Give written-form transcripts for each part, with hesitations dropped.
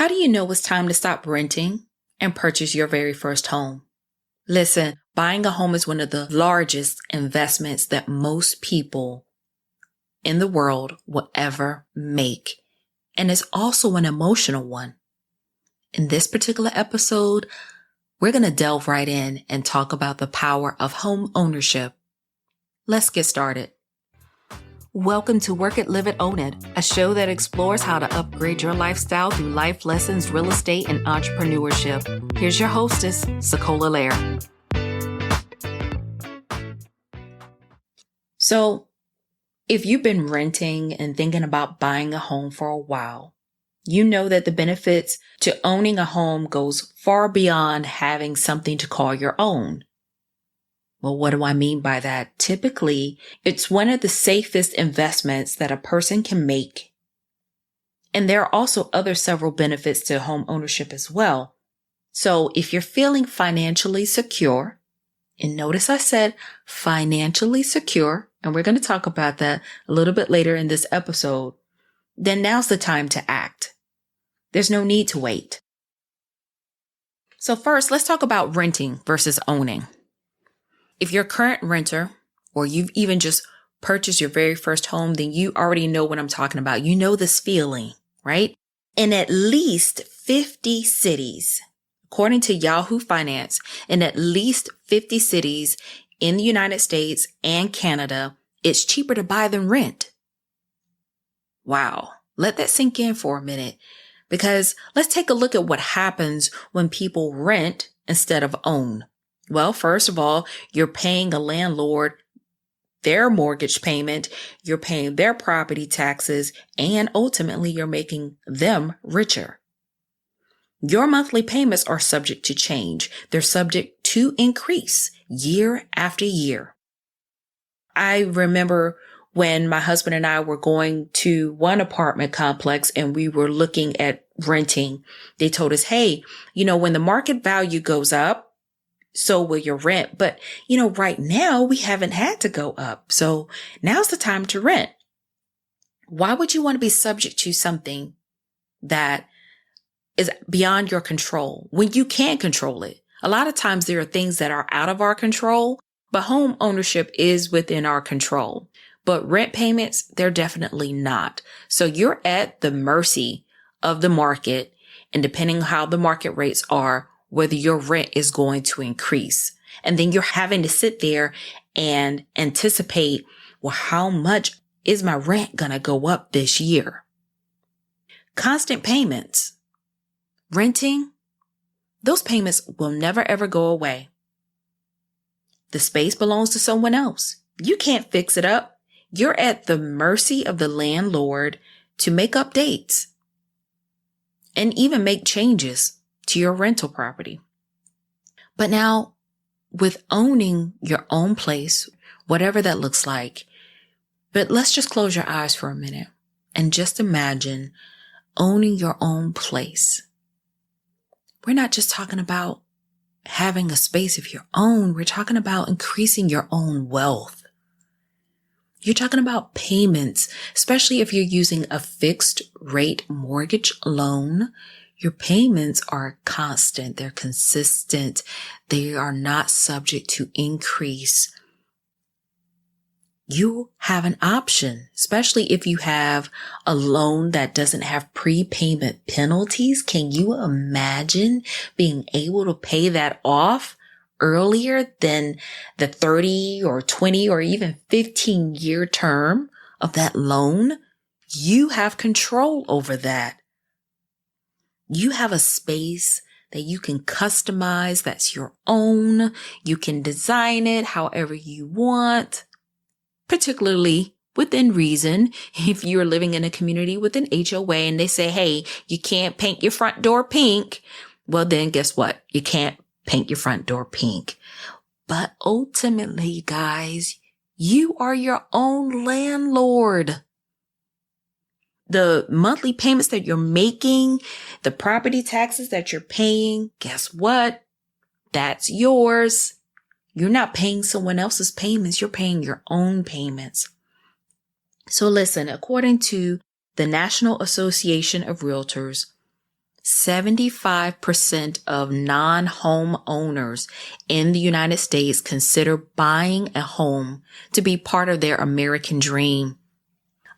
How do you know it's time to stop renting and purchase your very first home? Listen, buying a home is one of the largest investments that most people in the world will ever make. And it's also an emotional one. In this particular episode, we're going to delve right in and talk about the power of home ownership. Let's get started. Welcome to Work It, Live It, Own It, a show that explores how to upgrade your lifestyle through life lessons, real estate, and entrepreneurship. Here's your hostess, SaCola Lehr. So, if you've been renting and thinking about buying a home for a while, you know that the benefits to owning a home goes far beyond having something to call your own. Well, what do I mean by that? Typically, it's one of the safest investments that a person can make. And there are also other several benefits to home ownership as well. So if you're feeling financially secure, and notice I said financially secure, and we're going to talk about that a little bit later in this episode, then now's the time to act. There's no need to wait. So first, let's talk about renting versus owning. If you're a current renter, or you've even just purchased your very first home, then you already know what I'm talking about. You know this feeling, right? In at least 50 cities, according to Yahoo Finance, in at least 50 cities in the United States and Canada, it's cheaper to buy than rent. Wow. Let that sink in for a minute, because let's take a look at what happens when people rent instead of own. Well, first of all, you're paying a landlord their mortgage payment, you're paying their property taxes, and ultimately you're making them richer. Your monthly payments are subject to change. They're subject to increase year after year. I remember when my husband and I were going to one apartment complex and we were looking at renting, they told us, hey, when the market value goes up, so will your rent. But, right now we haven't had to go up. So now's the time to rent. Why would you want to be subject to something that is beyond your control when you can't control it? A lot of times there are things that are out of our control, but home ownership is within our control. But rent payments, they're definitely not. So you're at the mercy of the market, and depending on how the market rates are, whether your rent is going to increase. And then you're having to sit there and anticipate, well, how much is my rent going to go up this year? Constant payments. Renting, those payments will never ever go away. The space belongs to someone else. You can't fix it up. You're at the mercy of the landlord to make updates and even make changes to your rental property. But now, with owning your own place, whatever that looks like, but let's just close your eyes for a minute and just imagine owning your own place. We're not just talking about having a space of your own. We're talking about increasing your own wealth. You're talking about payments, especially if you're using a fixed rate mortgage loan. Your payments are constant. They're consistent. They are not subject to increase. You have an option, especially if you have a loan that doesn't have prepayment penalties. Can you imagine being able to pay that off earlier than the 30 or 20 or even 15-year term of that loan? You have control over that. You have a space that you can customize, that's your own. You can design it however you want, particularly within reason. If you're living in a community with an HOA and they say, hey, you can't paint your front door pink, well then guess what? You can't paint your front door pink. But ultimately, guys, you are your own landlord. The monthly payments that you're making, the property taxes that you're paying, guess what? That's yours. You're not paying someone else's payments. You're paying your own payments. So listen, according to the National Association of Realtors, 75% of non-home owners in the United States consider buying a home to be part of their American dream,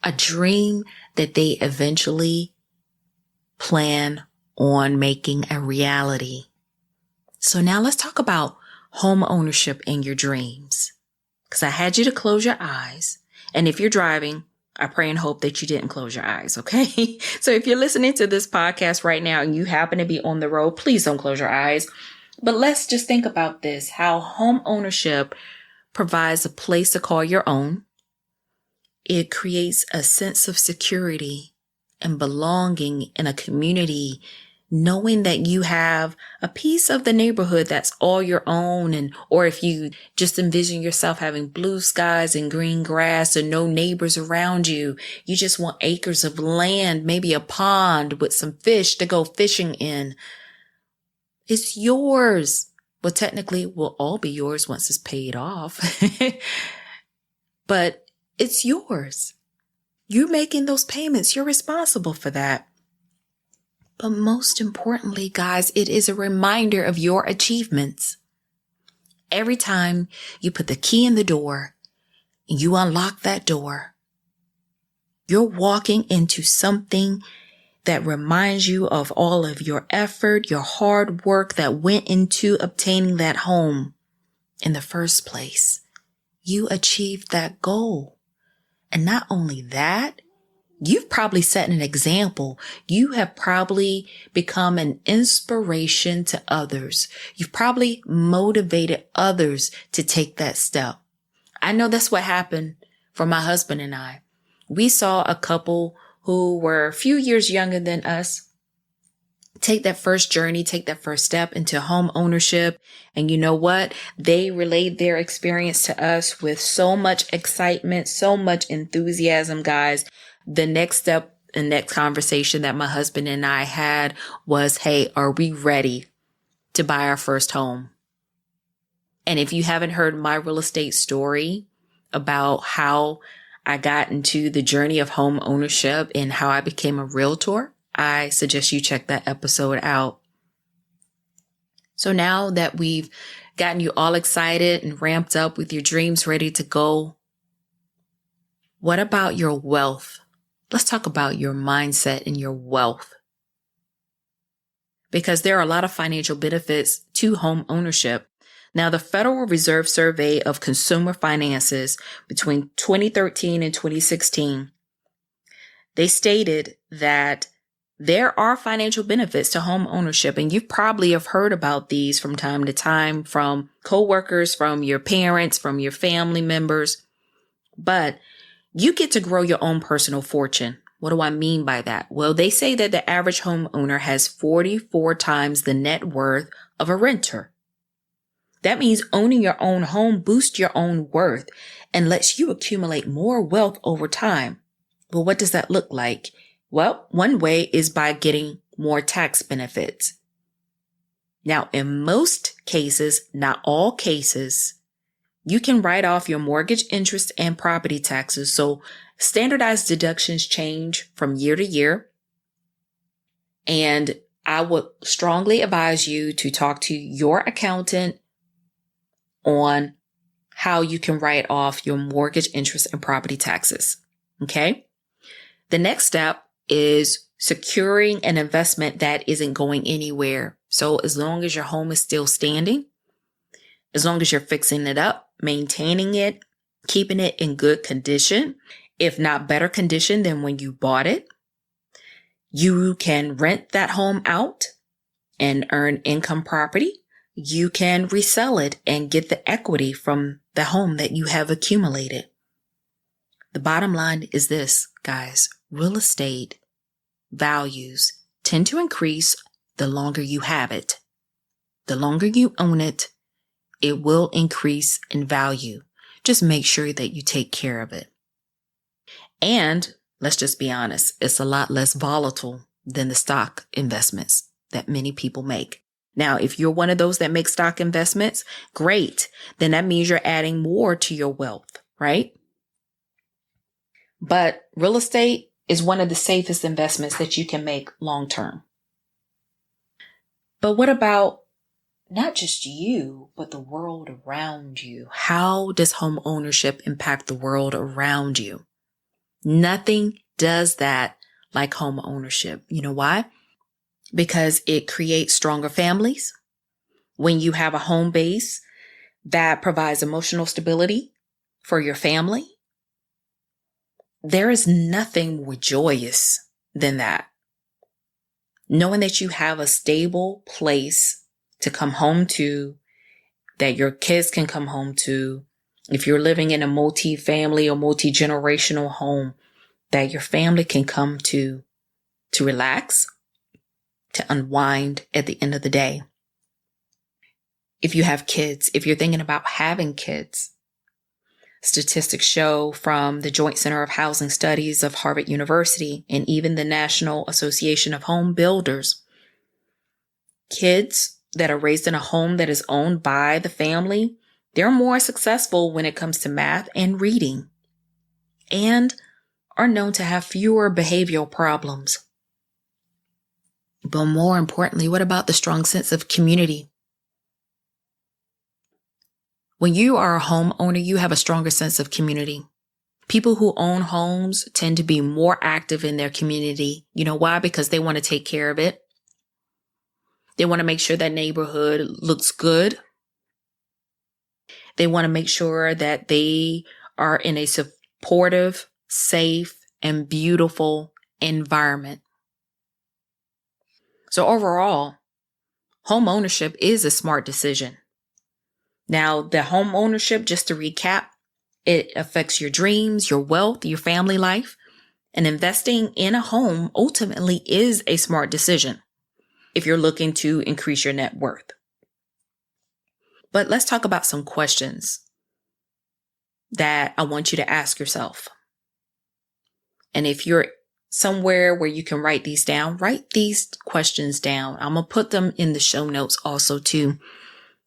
a dream that they eventually plan on making a reality. So now let's talk about home ownership in your dreams, because I had you to close your eyes. And if you're driving, I pray and hope that you didn't close your eyes, okay? So if you're listening to this podcast right now and you happen to be on the road, please don't close your eyes. But let's just think about this, how home ownership provides a place to call your own. It creates a sense of security and belonging in a community, knowing that you have a piece of the neighborhood that's all your own. And, or if you just envision yourself having blue skies and green grass and no neighbors around you, you just want acres of land, maybe a pond with some fish to go fishing in. It's yours. Well, technically it will all be yours once it's paid off, but it's yours. You're making those payments. You're responsible for that. But most importantly, guys, it is a reminder of your achievements. Every time you put the key in the door and you unlock that door, you're walking into something that reminds you of all of your effort, your hard work that went into obtaining that home in the first place. You achieved that goal. And not only that, you've probably set an example. You have probably become an inspiration to others. You've probably motivated others to take that step. I know that's what happened for my husband and I. We saw a couple who were a few years younger than us take that first journey, take that first step into home ownership. And you know what? They relayed their experience to us with so much excitement, so much enthusiasm, guys. The next step and next conversation that my husband and I had was, hey, are we ready to buy our first home? And if you haven't heard my real estate story about how I got into the journey of home ownership and how I became a realtor, I suggest you check that episode out. So now that we've gotten you all excited and ramped up with your dreams ready to go, what about your wealth? Let's talk about your mindset and your wealth. Because there are a lot of financial benefits to home ownership. Now, the Federal Reserve Survey of Consumer Finances between 2013 and 2016, they stated that there are financial benefits to home ownership, and you probably have heard about these from time to time from coworkers, from your parents, from your family members. But you get to grow your own personal fortune. What do I mean by that? Well, they say that the average homeowner has 44 times the net worth of a renter. That means owning your own home boosts your own worth and lets you accumulate more wealth over time. Well, what does that look like? Well, one way is by getting more tax benefits. Now, in most cases, not all cases, you can write off your mortgage interest and property taxes. So standardized deductions change from year to year. And I would strongly advise you to talk to your accountant on how you can write off your mortgage interest and property taxes. Okay. The next step is securing an investment that isn't going anywhere. So as long as your home is still standing, as long as you're fixing it up, maintaining it, keeping it in good condition, if not better condition than when you bought it, you can rent that home out and earn income property. You can resell it and get the equity from the home that you have accumulated. The bottom line is this, guys. Real estate values tend to increase the longer you have it. The longer you own it, it will increase in value. Just make sure that you take care of it. And let's just be honest, it's a lot less volatile than the stock investments that many people make. Now, if you're one of those that make stock investments, great. Then that means you're adding more to your wealth, right? But real estate is one of the safest investments that you can make long term. But what about not just you, but the world around you? How does home ownership impact the world around you? Nothing does that like home ownership. You know why? Because it creates stronger families. When you have a home base that provides emotional stability for your family, there is nothing more joyous than that. Knowing that you have a stable place to come home to, that your kids can come home to. If you're living in a multi-family or multi-generational home, that your family can come to relax, to unwind at the end of the day. If you have kids, if you're thinking about having kids, statistics show from the Joint Center of Housing Studies of Harvard University and even the National Association of Home Builders, kids that are raised in a home that is owned by the family, they're more successful when it comes to math and reading, and are known to have fewer behavioral problems. But more importantly, what about the strong sense of community? When you are a homeowner, you have a stronger sense of community. People who own homes tend to be more active in their community. You know why? Because they want to take care of it. They want to make sure that neighborhood looks good. They want to make sure that they are in a supportive, safe, and beautiful environment. So overall, home ownership is a smart decision. Now, the home ownership, just to recap, it affects your dreams, your wealth, your family life, and investing in a home ultimately is a smart decision if you're looking to increase your net worth. But let's talk about some questions that I want you to ask yourself. And if you're somewhere where you can write these down, write these questions down. I'm going to put them in the show notes also too,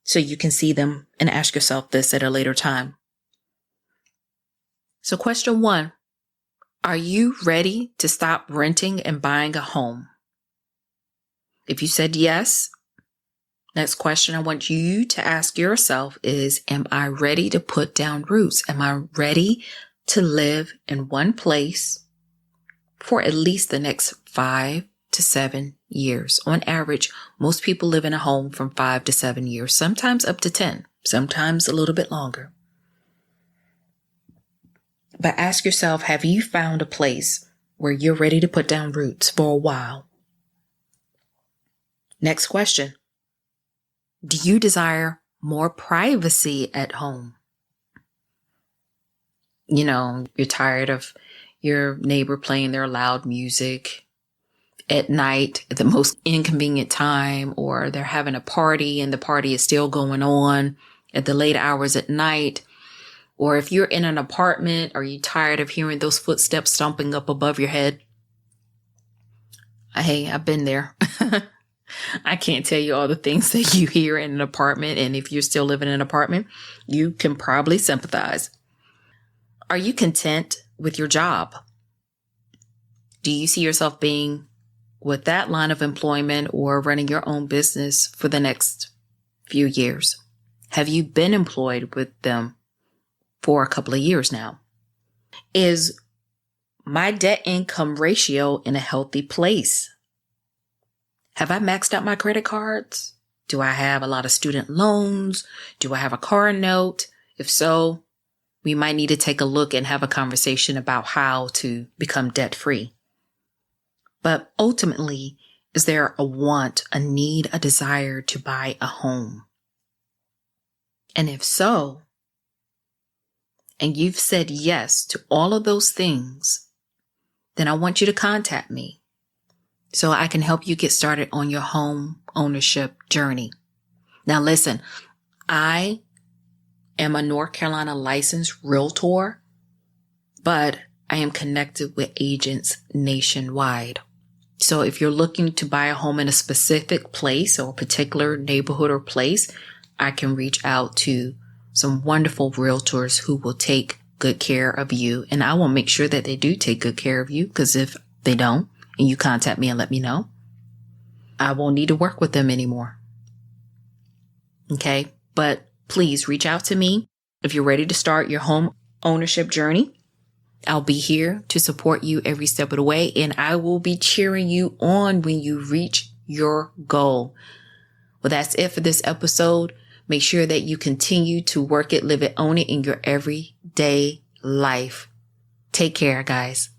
so you can see them and ask yourself this at a later time. So question 1, are you ready to stop renting and buying a home? If you said yes, next question I want you to ask yourself is, am I ready to put down roots? Am I ready to live in one place for at least the next 5 to 7 years? On average, most people live in a home from 5 to 7 years, sometimes up to 10, sometimes a little bit longer. But ask yourself, have you found a place where you're ready to put down roots for a while? Next question. Do you desire more privacy at home? You know, you're tired of your neighbor playing their loud music at night at the most inconvenient time, or they're having a party and the party is still going on at the late hours at night. Or if you're in an apartment, are you tired of hearing those footsteps stomping up above your head? Hey, I've been there. I can't tell you all the things that you hear in an apartment. And if you're still living in an apartment, you can probably sympathize. Are you content with your job? Do you see yourself being with that line of employment or running your own business for the next few years? Have you been employed with them for a couple of years now? Is my debt income ratio in a healthy place? Have I maxed out my credit cards? Do I have a lot of student loans? Do I have a car note? If so, we might need to take a look and have a conversation about how to become debt free. But ultimately, is there a want, a need, a desire to buy a home? And if so, and you've said yes to all of those things, then I want you to contact me so I can help you get started on your home ownership journey. Now listen, I am a North Carolina licensed realtor, but I am connected with agents nationwide. So if you're looking to buy a home in a specific place or a particular neighborhood or place, I can reach out to some wonderful realtors who will take good care of you. And I will make sure that they do take good care of you, because if they don't, and you contact me and let me know, I won't need to work with them anymore. Okay. But please reach out to me if you're ready to start your home ownership journey. I'll be here to support you every step of the way, and I will be cheering you on when you reach your goal. Well, that's it for this episode. Make sure that you continue to work it, live it, own it in your everyday life. Take care, guys.